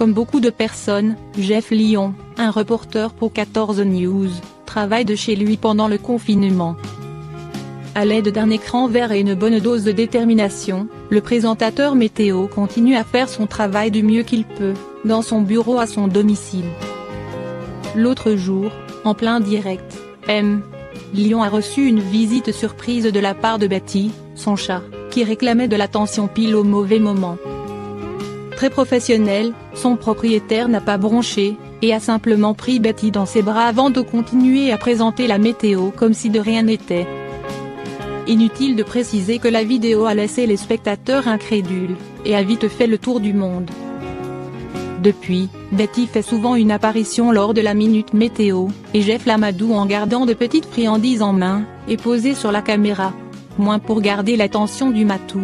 Comme beaucoup de personnes, Jeff Lyon, un reporter pour 14 News, travaille de chez lui pendant le confinement. À l'aide d'un écran vert et une bonne dose de détermination, le présentateur météo continue à faire son travail du mieux qu'il peut, dans son bureau à son domicile. L'autre jour, en plein direct, Lyon a reçu une visite surprise de la part de Betty, son chat, qui réclamait de l'attention pile au mauvais moment. Très professionnel, son propriétaire n'a pas bronché, et a simplement pris Betty dans ses bras avant de continuer à présenter la météo comme si de rien n'était. Inutile de préciser que la vidéo a laissé les spectateurs incrédules, et a vite fait le tour du monde. Depuis, Betty fait souvent une apparition lors de la Minute Météo, et Jeff l'amadou en gardant de petites friandises en main, et posé sur la caméra. Moins pour garder l'attention du matou.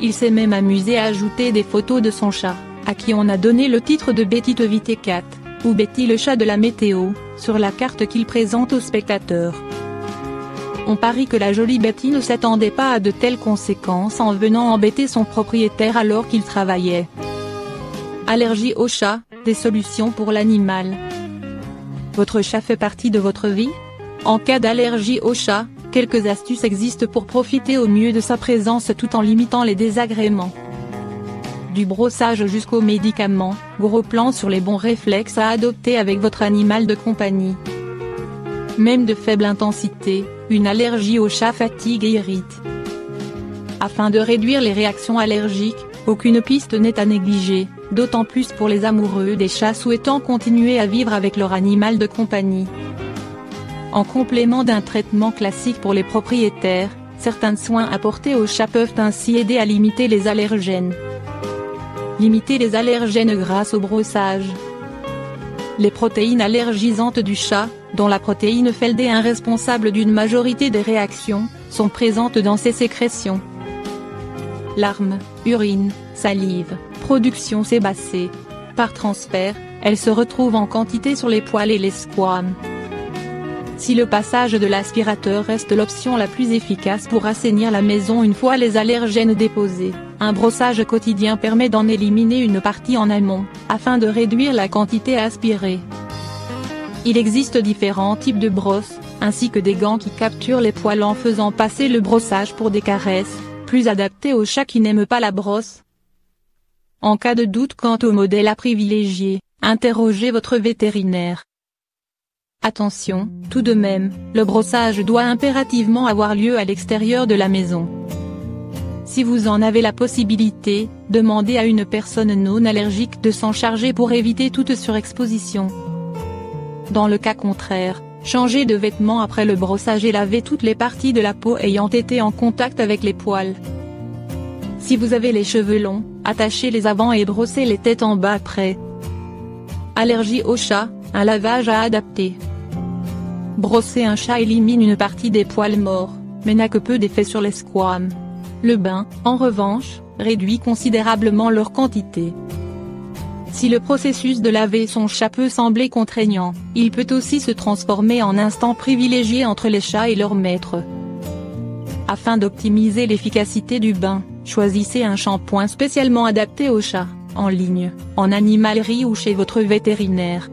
Il s'est même amusé à ajouter des photos de son chat, à qui on a donné le titre de Betty Tovité Cat, ou Betty le chat de la météo, sur la carte qu'il présente aux spectateurs. On parie que la jolie Betty ne s'attendait pas à de telles conséquences en venant embêter son propriétaire alors qu'il travaillait. Allergie au chat, des solutions pour l'animal. Votre chat fait partie de votre vie? En cas d'allergie au chat, quelques astuces existent pour profiter au mieux de sa présence tout en limitant les désagréments. Du brossage jusqu'aux médicaments, gros plan sur les bons réflexes à adopter avec votre animal de compagnie. Même de faible intensité, une allergie au chat fatigue et irrite. Afin de réduire les réactions allergiques, aucune piste n'est à négliger, d'autant plus pour les amoureux des chats souhaitant continuer à vivre avec leur animal de compagnie. En complément d'un traitement classique pour les propriétaires, certains soins apportés aux chats peuvent ainsi aider à limiter les allergènes. Limiter les allergènes grâce au brossage. Les protéines allergisantes du chat, dont la protéine FeLD1 responsable d'une majorité des réactions, sont présentes dans ses sécrétions. Larmes, urine, salive, production sébacée. Par transfert, elles se retrouvent en quantité sur les poils et les squames. Si le passage de l'aspirateur reste l'option la plus efficace pour assainir la maison une fois les allergènes déposés, un brossage quotidien permet d'en éliminer une partie en amont, afin de réduire la quantité aspirée. Il existe différents types de brosses, ainsi que des gants qui capturent les poils en faisant passer le brossage pour des caresses, plus adaptés aux chats qui n'aiment pas la brosse. En cas de doute quant au modèle à privilégier, interrogez votre vétérinaire. Attention, tout de même, le brossage doit impérativement avoir lieu à l'extérieur de la maison. Si vous en avez la possibilité, demandez à une personne non allergique de s'en charger pour éviter toute surexposition. Dans le cas contraire, changez de vêtements après le brossage et lavez toutes les parties de la peau ayant été en contact avec les poils. Si vous avez les cheveux longs, attachez-les avant et brossez les têtes en bas après. Allergie au chat, un lavage à adapter. Brosser un chat élimine une partie des poils morts, mais n'a que peu d'effet sur les squames. Le bain, en revanche, réduit considérablement leur quantité. Si le processus de laver son chat peut sembler contraignant, il peut aussi se transformer en instant privilégié entre les chats et leur maître. Afin d'optimiser l'efficacité du bain, choisissez un shampoing spécialement adapté aux chats, en ligne, en animalerie ou chez votre vétérinaire.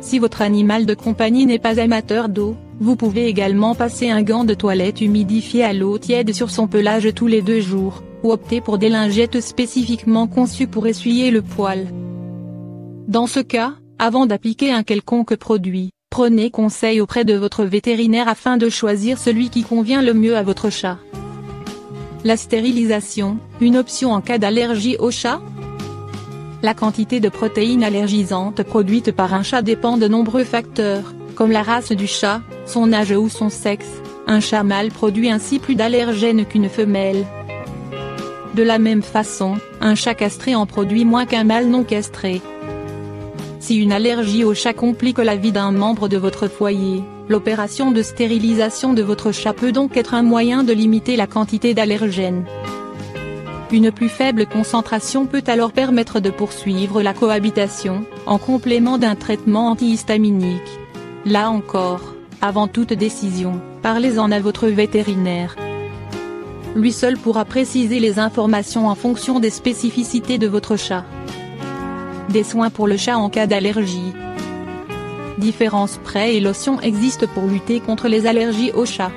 Si votre animal de compagnie n'est pas amateur d'eau, vous pouvez également passer un gant de toilette humidifié à l'eau tiède sur son pelage tous les 2 jours, ou opter pour des lingettes spécifiquement conçues pour essuyer le poil. Dans ce cas, avant d'appliquer un quelconque produit, prenez conseil auprès de votre vétérinaire afin de choisir celui qui convient le mieux à votre chat. La stérilisation, une option en cas d'allergie au chat? La quantité de protéines allergisantes produites par un chat dépend de nombreux facteurs, comme la race du chat, son âge ou son sexe. Un chat mâle produit ainsi plus d'allergènes qu'une femelle. De la même façon, un chat castré en produit moins qu'un mâle non castré. Si une allergie au chat complique la vie d'un membre de votre foyer, l'opération de stérilisation de votre chat peut donc être un moyen de limiter la quantité d'allergènes. Une plus faible concentration peut alors permettre de poursuivre la cohabitation, en complément d'un traitement antihistaminique. Là encore, avant toute décision, parlez-en à votre vétérinaire. Lui seul pourra préciser les informations en fonction des spécificités de votre chat. des soins pour le chat en cas d'allergie. Différents sprays et lotions existent pour lutter contre les allergies au chat.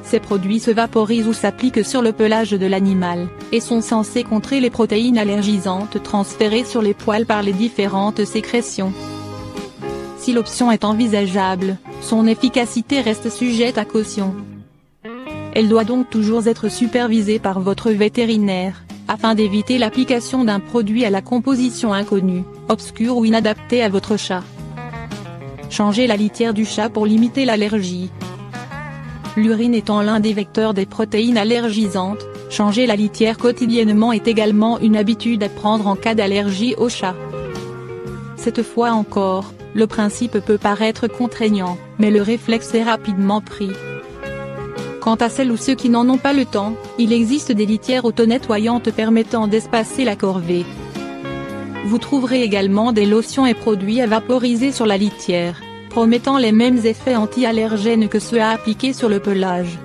Ces produits se vaporisent ou s'appliquent sur le pelage de l'animal, et sont censés contrer les protéines allergisantes transférées sur les poils par les différentes sécrétions. Si l'option est envisageable, son efficacité reste sujette à caution. Elle doit donc toujours être supervisée par votre vétérinaire, afin d'éviter l'application d'un produit à la composition inconnue, obscure ou inadaptée à votre chat. Changez la litière du chat pour limiter l'allergie. L'urine étant l'un des vecteurs des protéines allergisantes, changer la litière quotidiennement est également une habitude à prendre en cas d'allergie au chat. Cette fois encore, le principe peut paraître contraignant, mais le réflexe est rapidement pris. Quant à celles ou ceux qui n'en ont pas le temps, il existe des litières auto-nettoyantes permettant d'espacer la corvée. Vous trouverez également des lotions et produits à vaporiser sur la litière, promettant les mêmes effets anti-allergènes que ceux à appliquer sur le pelage.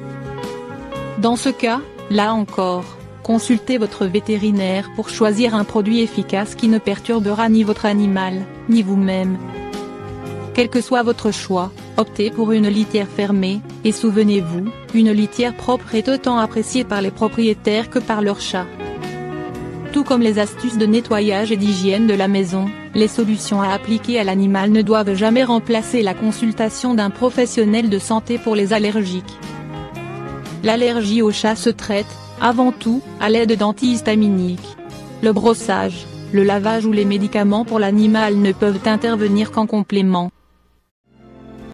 Dans ce cas, là encore, consultez votre vétérinaire pour choisir un produit efficace qui ne perturbera ni votre animal, ni vous-même. Quel que soit votre choix, optez pour une litière fermée, et souvenez-vous, une litière propre est autant appréciée par les propriétaires que par leurs chats. Tout comme les astuces de nettoyage et d'hygiène de la maison, les solutions à appliquer à l'animal ne doivent jamais remplacer la consultation d'un professionnel de santé pour les allergiques. L'allergie au chat se traite, avant tout, à l'aide d'antihistaminiques. Le brossage, le lavage ou les médicaments pour l'animal ne peuvent intervenir qu'en complément.